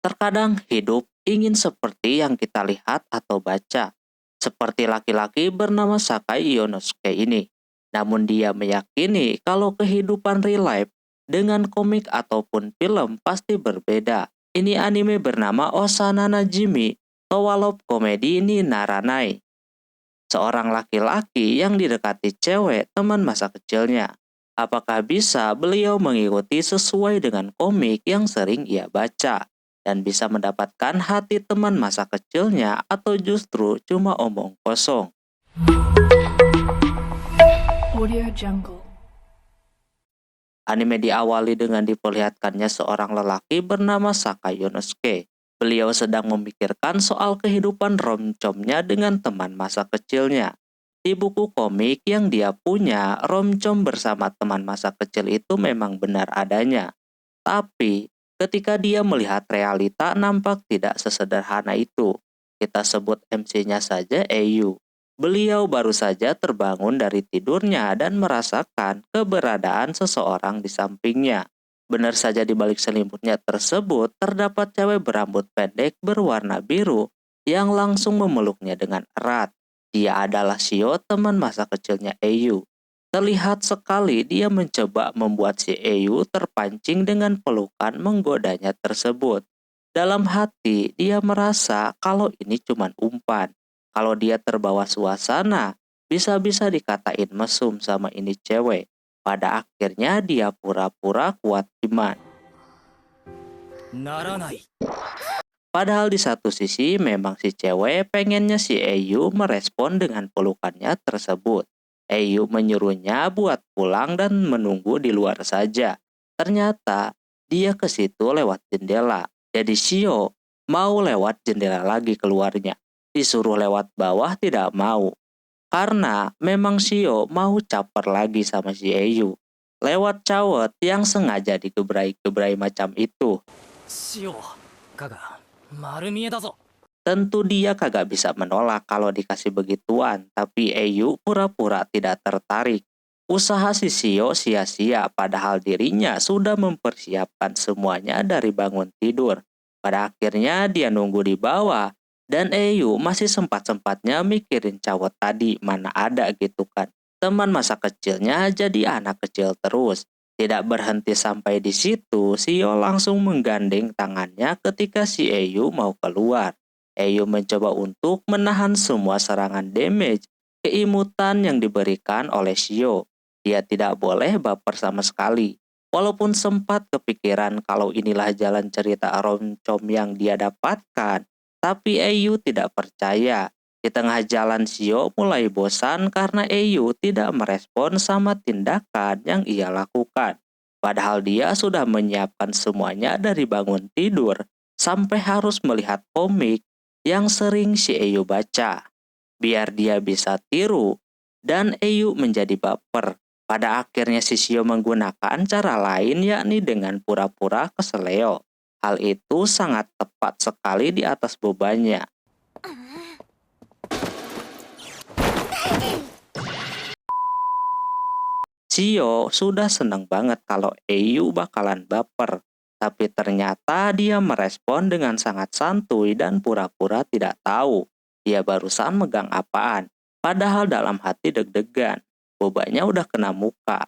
Terkadang hidup ingin seperti yang kita lihat atau baca, seperti laki-laki bernama Sakai Ionosuke ini. Namun dia meyakini kalau kehidupan real life dengan komik ataupun film pasti berbeda. Ini anime bernama Osana Najimi Towalop Komedi ni Naranai. Seorang laki-laki yang didekati cewek teman masa kecilnya. Apakah bisa beliau mengikuti sesuai dengan komik yang sering ia baca? Dan bisa mendapatkan hati teman masa kecilnya atau justru cuma omong kosong? Audio Jungle. Anime diawali dengan diperlihatkannya seorang lelaki bernama Sakai Yonosuke. Beliau sedang memikirkan soal kehidupan romcomnya dengan teman masa kecilnya. Di buku komik yang dia punya, romcom bersama teman masa kecil itu memang benar adanya. Tapi, ketika dia melihat realita nampak tidak sesederhana itu. Kita sebut MC-nya saja Eiyu. Beliau baru saja terbangun dari tidurnya dan merasakan keberadaan seseorang di sampingnya. Benar saja di balik selimutnya tersebut terdapat cewek berambut pendek berwarna biru yang langsung memeluknya dengan erat. Dia adalah Shio, teman masa kecilnya Eiyu. Terlihat sekali dia mencoba membuat si Eiyu terpancing dengan pelukan menggodanya tersebut. Dalam hati, dia merasa kalau ini cuma umpan. Kalau dia terbawa suasana, bisa-bisa dikatain mesum sama ini cewek. Pada akhirnya dia pura-pura kuat iman. Padahal di satu sisi memang si cewek pengennya si Eiyu merespon dengan pelukannya tersebut. Eiyu menyuruhnya buat pulang dan menunggu di luar saja. Ternyata dia ke situ lewat jendela. Jadi Shio mau lewat jendela lagi keluarnya. Disuruh lewat bawah tidak mau. Karena memang Shio mau caper lagi sama si Eiyu. Lewat cawet yang sengaja digebrai-gebrai macam itu. Tentu dia kagak bisa menolak kalau dikasih begituan, tapi Eiyu pura-pura tidak tertarik. Usaha si Shio sia-sia padahal dirinya sudah mempersiapkan semuanya dari bangun tidur. Pada akhirnya dia nunggu di bawah dan Eiyu masih sempat-sempatnya mikirin cawet tadi, mana ada gitu kan. Teman masa kecilnya jadi anak kecil terus. Tidak berhenti sampai di situ, Shio langsung menggandeng tangannya ketika si Eiyu mau keluar. Eiyu mencoba untuk menahan semua serangan damage keimutan yang diberikan oleh Shio. Dia tidak boleh baper sama sekali. Walaupun sempat kepikiran kalau inilah jalan cerita romcom yang dia dapatkan, tapi Eiyu tidak percaya. Di tengah jalan Shio mulai bosan karena Eiyu tidak merespon sama tindakan yang ia lakukan. Padahal dia sudah menyiapkan semuanya dari bangun tidur sampai harus melihat komik yang sering si Eiyu baca. Biar dia bisa tiru dan Eiyu menjadi baper. Pada akhirnya si Shio menggunakan cara lain yakni dengan pura-pura keseleo. Hal itu sangat tepat sekali di atas bebannya. Shio sudah senang banget kalau Eiyu bakalan baper. Tapi ternyata dia merespon dengan sangat santuy dan pura-pura tidak tahu. Dia barusan megang apaan. Padahal dalam hati deg-degan. Bobanya udah kena muka.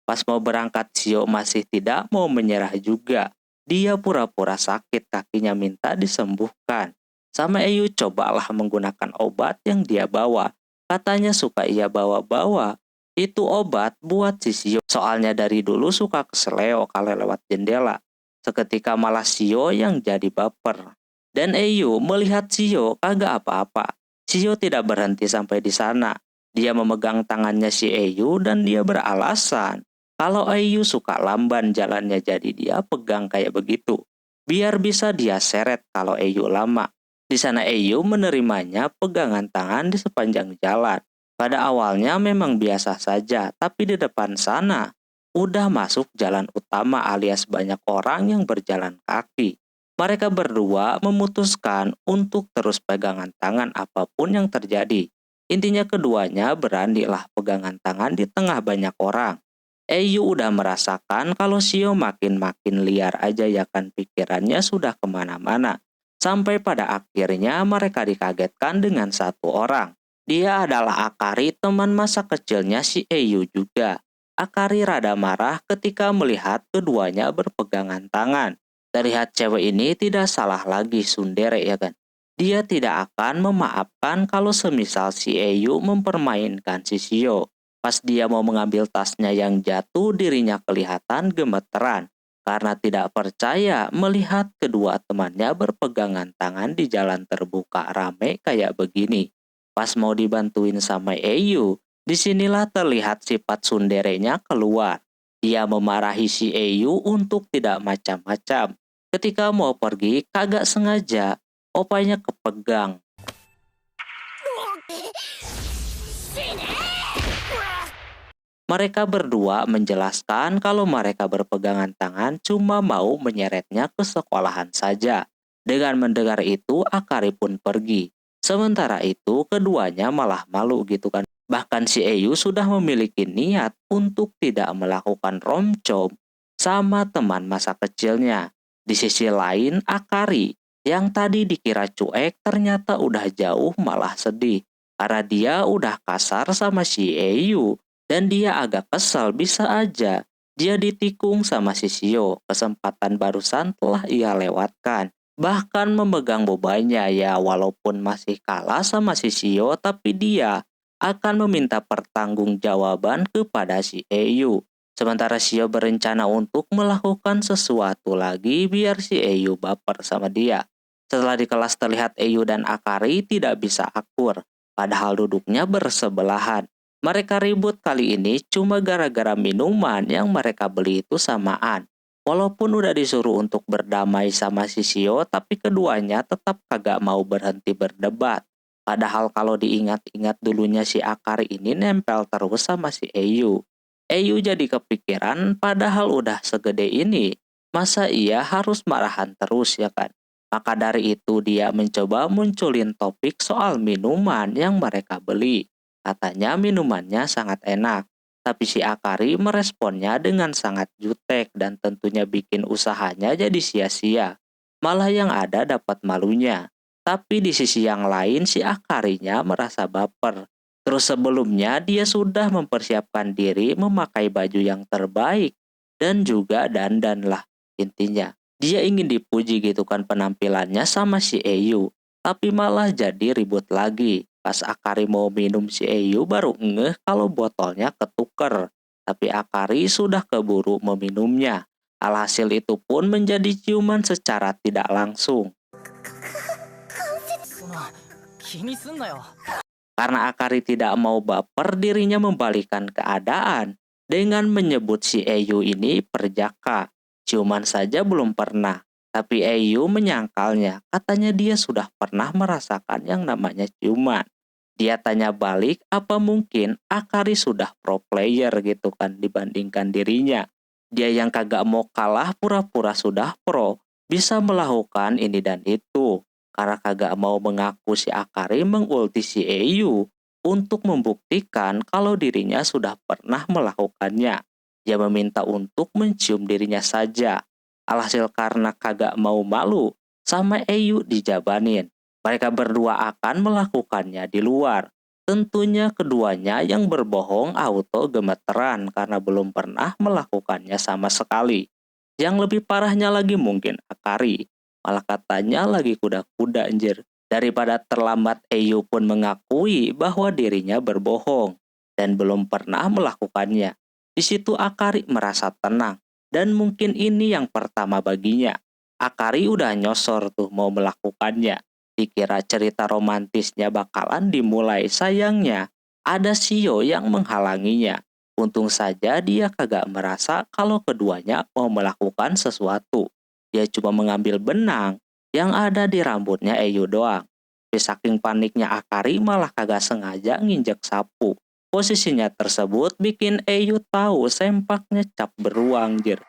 Pas mau berangkat, Shio masih tidak mau menyerah juga. Dia pura-pura sakit kakinya minta disembuhkan. Sama Eiyu cobalah menggunakan obat yang dia bawa. Katanya suka ia bawa-bawa. Itu obat buat si Shio. Soalnya dari dulu suka keseleo kalau lewat jendela. Seketika malah Shio yang jadi baper. Dan Eiyu melihat Shio kagak apa-apa. Shio tidak berhenti sampai di sana. Dia memegang tangannya si Eiyu dan dia beralasan kalau Eiyu suka lamban jalannya, jadi dia pegang kayak begitu. Biar bisa dia seret kalau Eiyu lama. Di sana Eiyu menerimanya pegangan tangan di sepanjang jalan. Pada awalnya memang biasa saja, tapi di depan sana udah masuk jalan utama alias banyak orang yang berjalan kaki. Mereka berdua memutuskan untuk terus pegangan tangan apapun yang terjadi. Intinya keduanya beranilah pegangan tangan di tengah banyak orang. Eyu udah merasakan kalau Shio makin-makin liar aja ya kan, pikirannya sudah kemana-mana. Sampai pada akhirnya mereka dikagetkan dengan satu orang. Dia adalah Akari, teman masa kecilnya si Eyu juga. Akari rada marah ketika melihat keduanya berpegangan tangan. Terlihat cewek ini tidak salah lagi tsundere ya kan. Dia tidak akan memaafkan kalau semisal si Eyu mempermainkan si Shio. Pas dia mau mengambil tasnya yang jatuh, dirinya kelihatan gemeteran karena tidak percaya melihat kedua temannya berpegangan tangan di jalan terbuka rame kayak begini. Pas mau dibantuin sama Eyu, disinilah terlihat sifat sunderenya keluar. Dia memarahi si Eyu untuk tidak macam-macam. Ketika mau pergi, kagak sengaja, opanya kepegang. Mereka berdua menjelaskan kalau mereka berpegangan tangan cuma mau menyeretnya ke sekolahan saja. Dengan mendengar itu, Akari pun pergi. Sementara itu, keduanya malah malu gitu kan. Bahkan si Eyu sudah memiliki niat untuk tidak melakukan romcom sama teman masa kecilnya. Di sisi lain, Akari yang tadi dikira cuek ternyata udah jauh malah sedih. Karena dia udah kasar sama si Eyu. Dan dia agak kesal, bisa aja dia ditikung sama si Shio. Kesempatan barusan telah ia lewatkan. Bahkan memegang bebannya ya, walaupun masih kalah sama si Shio, tapi dia akan meminta pertanggungjawaban kepada si Eyu. Sementara Shio berencana untuk melakukan sesuatu lagi biar si Eyu baper sama dia. Setelah di kelas terlihat Eyu dan Akari tidak bisa akur, padahal duduknya bersebelahan. Mereka ribut kali ini cuma gara-gara minuman yang mereka beli itu samaan. Walaupun udah disuruh untuk berdamai sama si Shio, tapi keduanya tetap kagak mau berhenti berdebat. Padahal kalau diingat-ingat dulunya si Akari ini nempel terus sama si Eyu. Eyu jadi kepikiran padahal udah segede ini. Masa iya harus marahan terus ya kan? Maka dari itu dia mencoba munculin topik soal minuman yang mereka beli. Katanya minumannya sangat enak, tapi si Akari meresponnya dengan sangat jutek dan tentunya bikin usahanya jadi sia-sia. Malah yang ada dapat malunya. Tapi di sisi yang lain si Akarinya merasa baper. Terus sebelumnya dia sudah mempersiapkan diri memakai baju yang terbaik dan juga dandan lah intinya. Dia ingin dipuji gitu kan penampilannya sama si Eyu, tapi malah jadi ribut lagi. Pas Akari mau minum si Eyu baru ngeh kalau botolnya ketuker. Tapi Akari sudah keburu meminumnya. Alhasil itu pun menjadi ciuman secara tidak langsung. Karena Akari tidak mau baper, dirinya membalikan keadaan dengan menyebut si Eyu ini perjaka. Ciuman saja belum pernah. Tapi Eyu menyangkalnya, katanya dia sudah pernah merasakan yang namanya ciuman. Dia tanya balik, apa mungkin Akari sudah pro player gitu kan dibandingkan dirinya. Dia yang kagak mau kalah pura-pura sudah pro, bisa melakukan ini dan itu. Karena kagak mau mengaku si Akari mengulti si Eyu untuk membuktikan kalau dirinya sudah pernah melakukannya. Dia meminta untuk mencium dirinya saja. Alhasil karena kagak mau malu, sama Eyu dijabanin. Mereka berdua akan melakukannya di luar. Tentunya keduanya yang berbohong auto gemeteran karena belum pernah melakukannya sama sekali. Yang lebih parahnya lagi mungkin Akari. Malah katanya lagi kuda-kuda anjir. Daripada terlambat, Eyu pun mengakui bahwa dirinya berbohong dan belum pernah melakukannya. Di situ Akari merasa tenang dan mungkin ini yang pertama baginya. Akari udah nyosor tuh mau melakukannya. Dikira cerita romantisnya bakalan dimulai, sayangnya ada Shio yang menghalanginya. Untung saja dia kagak merasa kalau keduanya mau melakukan sesuatu. Dia cuma mengambil benang yang ada di rambutnya Eyu doang. Tapi saking paniknya Akari malah kagak sengaja nginjek sapu. Posisinya tersebut bikin Eyu tahu sempaknya cap beruang jir.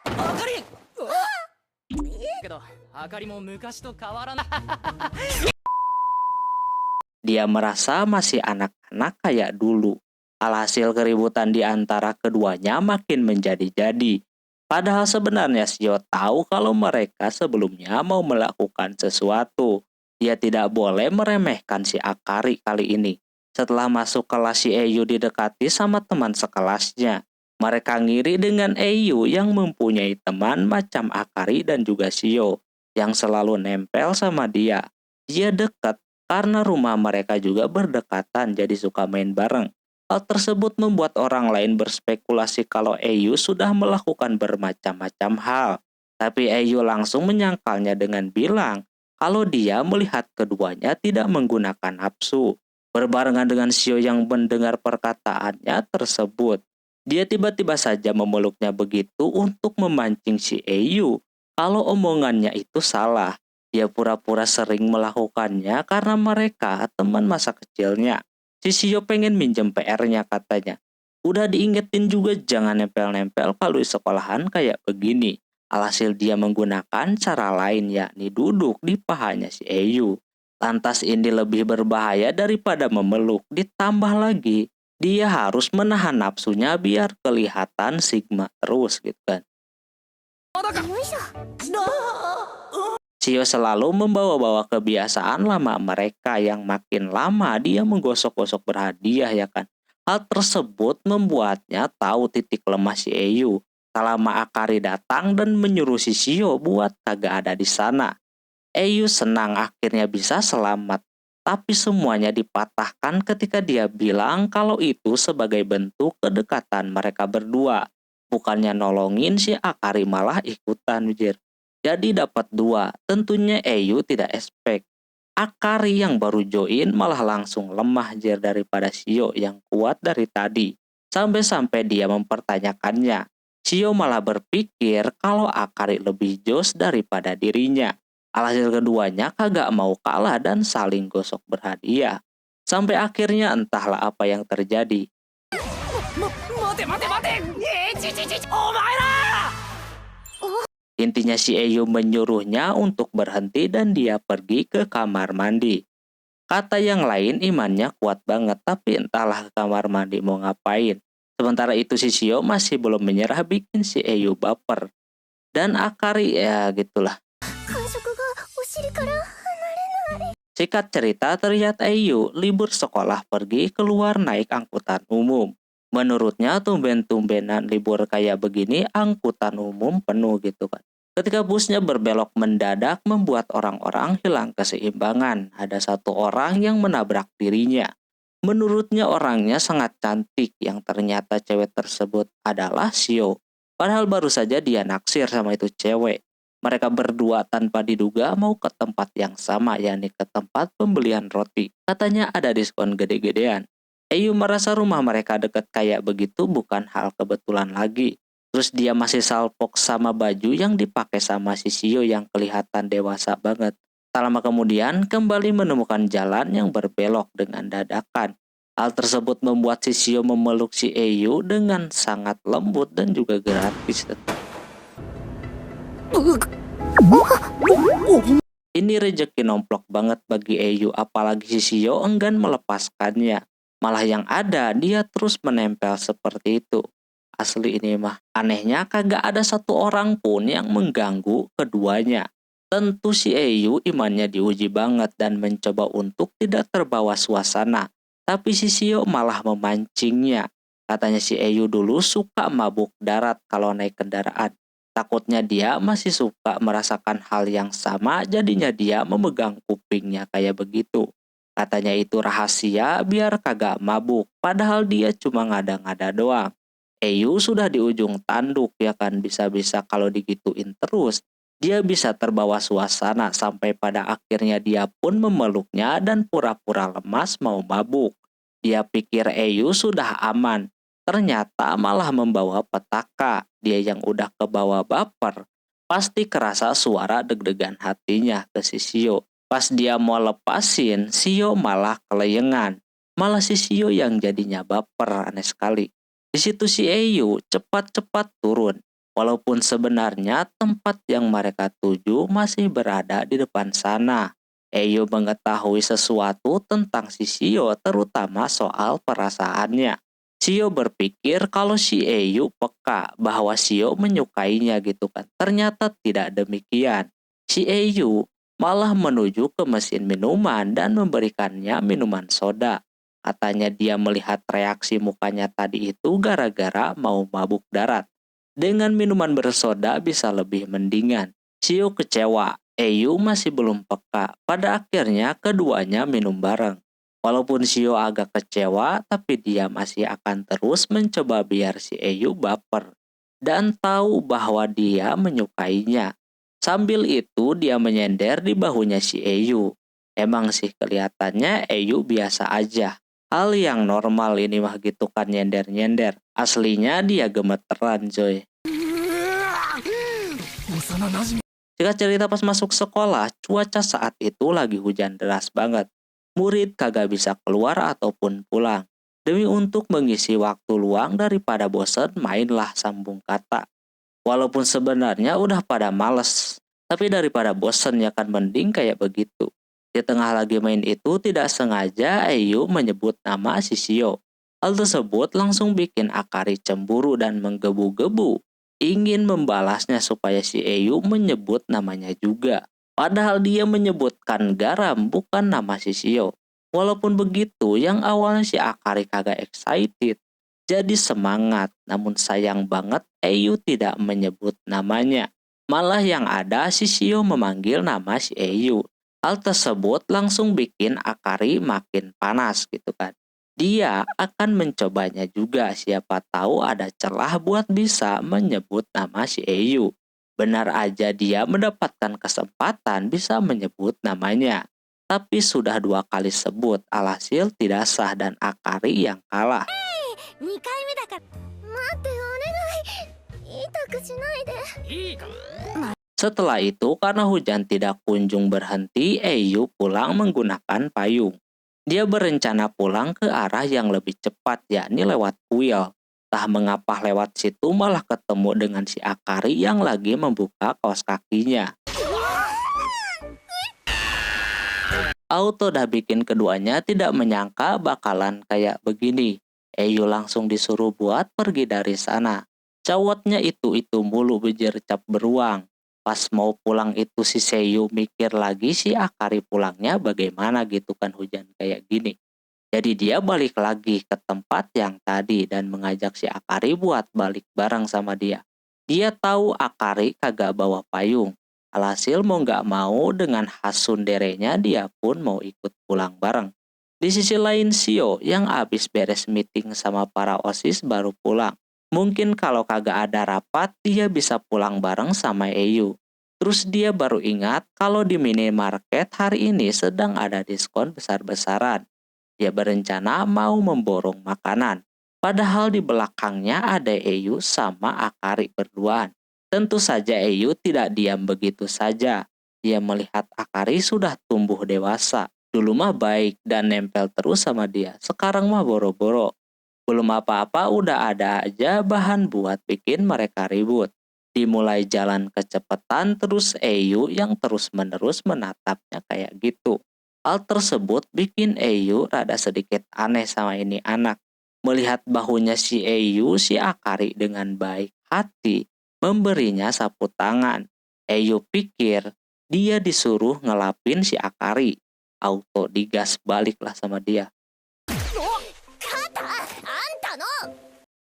Dia merasa masih anak-anak kayak dulu. Alhasil keributan di antara keduanya makin menjadi-jadi. Padahal sebenarnya Shio tahu kalau mereka sebelumnya mau melakukan sesuatu. Dia tidak boleh meremehkan si Akari kali ini. Setelah masuk kelas, si Eyu didekati sama teman sekelasnya. Mereka ngiri dengan Eyu yang mempunyai teman macam Akari dan juga Shio yang selalu nempel sama dia. Dia dekat karena rumah mereka juga berdekatan, jadi suka main bareng. Hal tersebut membuat orang lain berspekulasi kalau Eyu sudah melakukan bermacam-macam hal. Tapi Eyu langsung menyangkalnya dengan bilang kalau dia melihat keduanya tidak menggunakan nafsu. Berbarengan dengan Shio yang mendengar perkataannya tersebut, dia tiba-tiba saja memeluknya begitu untuk memancing si Eyu kalau omongannya itu salah. Dia pura-pura sering melakukannya karena mereka teman masa kecilnya. Si Shio pengen minjem PR-nya katanya. Udah diingetin juga jangan nempel-nempel kalau di sekolahan kayak begini. Alhasil dia menggunakan cara lain, yakni duduk di pahanya si Eyu. Lantas ini lebih berbahaya daripada memeluk. Ditambah lagi, dia harus menahan nafsunya biar kelihatan Sigma terus gitu kan. Shio selalu membawa-bawa kebiasaan lama mereka yang makin lama dia menggosok-gosok berhadiah ya kan. Hal tersebut membuatnya tahu titik lemah si Eyu. Tak lama Akari datang dan menyuruh si Shio buat kagak ada di sana. Eyu senang akhirnya bisa selamat. Tapi semuanya dipatahkan ketika dia bilang kalau itu sebagai bentuk kedekatan mereka berdua. Bukannya nolongin si Akari malah ikutan Jir. Jadi dapat dua, tentunya Eyu tidak expect. Akari yang baru join malah langsung lemah Jir daripada Shio yang kuat dari tadi. Sampai-sampai dia mempertanyakannya. Shio malah berpikir kalau Akari lebih jos daripada dirinya. Alhasil keduanya kagak mau kalah dan saling gosok berhadiah. Sampai akhirnya entahlah apa yang terjadi. Intinya si Eyu menyuruhnya untuk berhenti dan dia pergi ke kamar mandi. Kata yang lain imannya kuat banget tapi entahlah ke kamar mandi mau ngapain. Sementara itu si Shio masih belum menyerah bikin si Eyu baper. Dan Akari ya gitulah. Singkat cerita terlihat Eyu libur sekolah pergi keluar naik angkutan umum. Menurutnya tumben-tumbenan libur kayak begini angkutan umum penuh gitu kan. Ketika busnya berbelok mendadak membuat orang-orang hilang keseimbangan. Ada satu orang yang menabrak dirinya. Menurutnya orangnya sangat cantik yang ternyata cewek tersebut adalah Shio. Padahal baru saja dia naksir sama itu cewek. Mereka berdua tanpa diduga mau ke tempat yang sama, yakni ke tempat pembelian roti. Katanya ada diskon gede-gedean. Eyu merasa rumah mereka dekat kayak begitu bukan hal kebetulan lagi. Terus dia masih salpok sama baju yang dipakai sama si Shio yang kelihatan dewasa banget. Tak lama kemudian kembali menemukan jalan yang berbelok dengan dadakan. Hal tersebut membuat si Shio memeluk si Eyu dengan sangat lembut dan juga gratis. Ini rejeki nomplok banget bagi Eyu, apalagi si Shio enggan melepaskannya. Malah yang ada dia terus menempel seperti itu. Asli ini mah. Anehnya kagak ada satu orang pun yang mengganggu keduanya. Tentu si Eyu imannya diuji banget dan mencoba untuk tidak terbawa suasana. Tapi si Shio malah memancingnya. Katanya si Eyu dulu suka mabuk darat kalau naik kendaraan. Takutnya dia masih suka merasakan hal yang sama, jadinya dia memegang kupingnya kayak begitu. Katanya itu rahasia biar kagak mabuk, padahal dia cuma ngada-ngada doang. Eyu sudah di ujung tanduk ya kan, bisa-bisa kalau digituin terus dia bisa terbawa suasana sampai pada akhirnya dia pun memeluknya dan pura-pura lemas mau mabuk. Dia pikir Eyu sudah aman, ternyata malah membawa petaka. Dia yang udah kebawa baper, pasti kerasa suara deg-degan hatinya ke si Shio. Pas dia mau lepasin, Shio malah keleyengan. Malah si Shio yang jadinya baper, aneh sekali. Di situ si Eyu cepat-cepat turun. Walaupun sebenarnya tempat yang mereka tuju masih berada di depan sana. Eyu mengetahui sesuatu tentang si Shio terutama soal perasaannya. Shio berpikir kalau si Eyu peka bahwa Shio menyukainya gitu kan. Ternyata tidak demikian. Si Eyu malah menuju ke mesin minuman dan memberikannya minuman soda. Katanya dia melihat reaksi mukanya tadi itu gara-gara mau mabuk darat. Dengan minuman bersoda bisa lebih mendingan. Shio kecewa, Eyu masih belum peka. Pada akhirnya keduanya minum bareng. Walaupun Shio agak kecewa, tapi dia masih akan terus mencoba biar si Eyu baper. Dan tahu bahwa dia menyukainya. Sambil itu dia menyender di bahunya si Eyu. Emang sih kelihatannya Eyu biasa aja. Hal yang normal ini mah gitu kan nyender-nyender. Aslinya dia gemeteran coy. Jika cerita pas masuk sekolah, cuaca saat itu lagi hujan deras banget. Murid kagak bisa keluar ataupun pulang. Demi untuk mengisi waktu luang daripada bosan, mainlah sambung kata. Walaupun sebenarnya udah pada males, tapi daripada bosan ya kan mending kayak begitu. Di tengah lagi main itu tidak sengaja Eyu menyebut nama si Shio. Hal tersebut langsung bikin Akari cemburu dan menggebu-gebu. Ingin membalasnya supaya si Eyu menyebut namanya juga. Padahal dia menyebutkan garam bukan nama si Shio. Walaupun begitu, yang awalnya si Akari kagak excited, jadi semangat. Namun sayang banget Eyu tidak menyebut namanya. Malah yang ada si Shio memanggil nama si Eyu. Hal tersebut langsung bikin Akari makin panas gitu kan. Dia akan mencobanya juga, siapa tahu ada celah buat bisa menyebut nama si Eyu. Benar aja dia mendapatkan kesempatan bisa menyebut namanya. Tapi sudah 2 kali sebut, alhasil tidak sah dan Akari yang kalah. Setelah itu, karena hujan tidak kunjung berhenti, Eyu pulang menggunakan payung. Dia berencana pulang ke arah yang lebih cepat, yakni lewat kuil. Entah mengapa lewat situ malah ketemu dengan si Akari yang lagi membuka kaos kakinya. Auto dah bikin keduanya tidak menyangka bakalan kayak begini. Eyu langsung disuruh buat pergi dari sana. Cowotnya itu mulu bejercap beruang. Pas mau pulang itu si Seiyu mikir lagi si Akari pulangnya bagaimana gitu kan hujan kayak gini. Jadi dia balik lagi ke tempat yang tadi dan mengajak si Akari buat balik bareng sama dia. Dia tahu Akari kagak bawa payung. Alhasil mau gak mau dengan hasunderenya dia pun mau ikut pulang bareng. Di sisi lain Shio yang abis beres meeting sama para OSIS baru pulang. Mungkin kalau kagak ada rapat dia bisa pulang bareng sama Eyu. Terus dia baru ingat kalau di minimarket hari ini sedang ada diskon besar-besaran. Dia berencana mau memborong makanan. Padahal di belakangnya ada Eyu sama Akari berduaan. Tentu saja Eyu tidak diam begitu saja. Dia melihat Akari sudah tumbuh dewasa. Dulu mah baik dan nempel terus sama dia. Sekarang mah boro-boro. Belum apa-apa udah ada aja bahan buat bikin mereka ribut. Dimulai jalan kecepatan terus Eyu yang terus-menerus menatapnya kayak gitu. Hal tersebut bikin Eyu rada sedikit aneh sama ini anak. Melihat bahunya si Eyu, si Akari dengan baik hati memberinya sapu tangan. Eyu pikir dia disuruh ngelapin si Akari. Auto digas baliklah sama dia.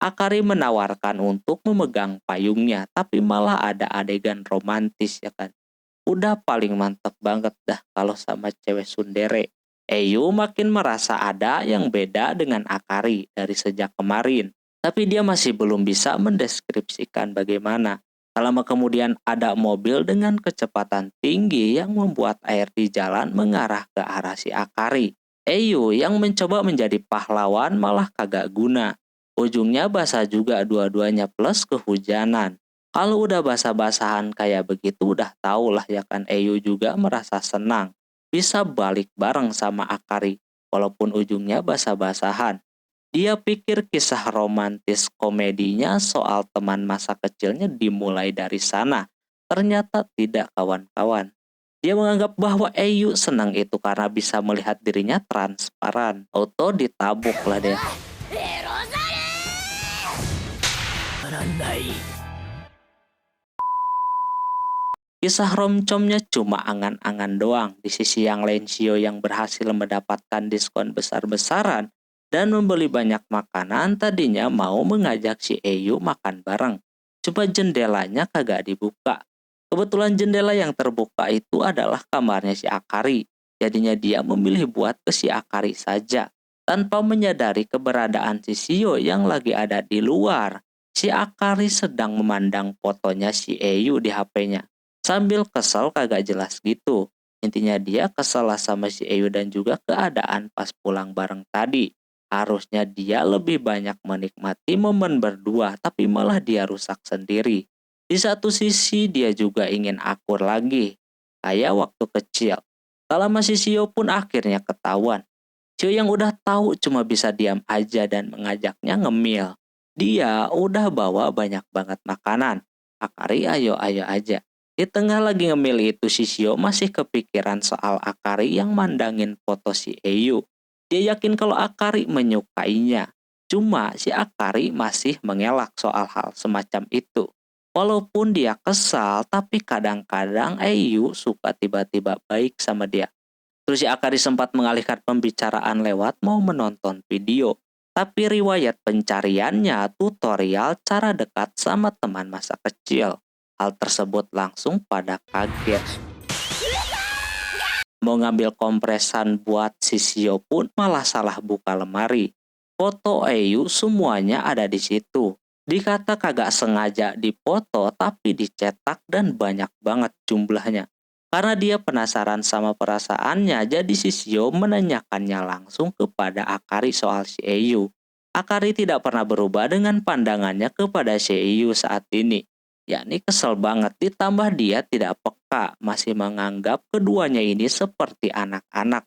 Akari menawarkan untuk memegang payungnya, tapi malah ada adegan romantis ya kan. Udah paling mantep banget dah kalau sama cewek tsundere. Eyu makin merasa ada yang beda dengan Akari dari sejak kemarin. Tapi dia masih belum bisa mendeskripsikan bagaimana. Lama kemudian ada mobil dengan kecepatan tinggi yang membuat air di jalan mengarah ke arah si Akari. Eyu yang mencoba menjadi pahlawan malah kagak guna. Ujungnya basah juga dua-duanya plus kehujanan. Kalau udah basah-basahan kayak begitu udah tau lah ya kan Eyu juga merasa senang. Bisa balik bareng sama Akari walaupun ujungnya basah-basahan. Dia pikir kisah romantis komedinya soal teman masa kecilnya dimulai dari sana. Ternyata tidak kawan-kawan. Dia menganggap bahwa Eyu senang itu karena bisa melihat dirinya transparan. Auto ditabuk lah dia. Kisah romcomnya cuma angan-angan doang. Di sisi yang lain, Shio yang berhasil mendapatkan diskon besar-besaran dan membeli banyak makanan tadinya mau mengajak si Eyu makan bareng. Coba jendelanya kagak dibuka. Kebetulan jendela yang terbuka itu adalah kamarnya si Akari. Jadinya dia memilih buat ke si Akari saja. Tanpa menyadari keberadaan si Shio yang lagi ada di luar, si Akari sedang memandang fotonya si Eyu di HP-nya. Sambil kesel kagak jelas gitu. Intinya dia kesel lah sama si Eyu dan juga keadaan pas pulang bareng tadi. Harusnya dia lebih banyak menikmati momen berdua, tapi malah dia rusak sendiri. Di satu sisi dia juga ingin akur lagi, kayak waktu kecil. Kalau masih Shio pun akhirnya ketahuan. Shio yang udah tahu cuma bisa diam aja dan mengajaknya ngemil. Dia udah bawa banyak banget makanan. Akari ayo-ayo aja. Di tengah lagi ngemil itu, si Shio masih kepikiran soal Akari yang mandangin foto si Eyu. Dia yakin kalau Akari menyukainya. Cuma si Akari masih mengelak soal hal semacam itu. Walaupun dia kesal, tapi kadang-kadang Eyu suka tiba-tiba baik sama dia. Terus si Akari sempat mengalihkan pembicaraan lewat mau menonton video. Tapi riwayat pencariannya tutorial cara dekat sama teman masa kecil. Hal tersebut langsung pada kaget. Mau ngambil kompresan buat si Shio pun malah salah buka lemari. Foto Eyu semuanya ada di situ. Dikata kagak sengaja dipoto tapi dicetak dan banyak banget jumlahnya. Karena dia penasaran sama perasaannya, jadi si Shio menanyakannya langsung kepada Akari soal si Eyu. Akari tidak pernah berubah dengan pandangannya kepada si Eyu saat ini. Yakni kesel banget, ditambah dia tidak peka, masih menganggap keduanya ini seperti anak-anak.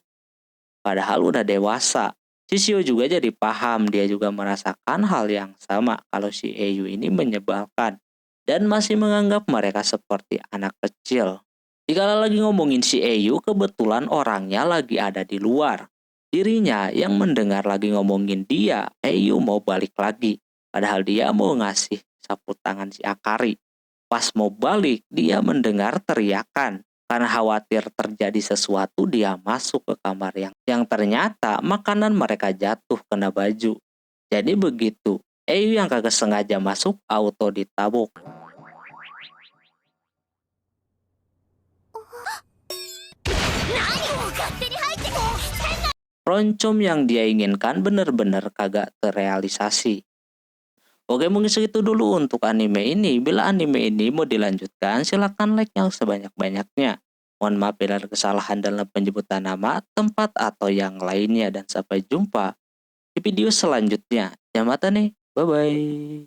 Padahal udah dewasa. Si Shio juga jadi paham, dia juga merasakan hal yang sama kalau si Eyu ini menyebalkan. Dan masih menganggap mereka seperti anak kecil. Jika lagi ngomongin si Eyu, kebetulan orangnya lagi ada di luar. Dirinya yang mendengar lagi ngomongin dia, Eyu mau balik lagi. Padahal dia mau ngasih sapu tangan si Akari. Pas mau balik, dia mendengar teriakan. Karena khawatir terjadi sesuatu, dia masuk ke kamar yang ternyata makanan mereka jatuh kena baju. Jadi begitu, Eyu yang kagak sengaja masuk auto ditabuk. Roncom yang dia inginkan bener-bener kagak terrealisasi. Oke, mungkin segitu dulu untuk anime ini. Bila anime ini mau dilanjutkan, silahkan like yang sebanyak-banyaknya. Mohon maaf bila ada kesalahan dalam penyebutan nama, tempat, atau yang lainnya. Dan sampai jumpa di video selanjutnya. Yamata nih, bye-bye.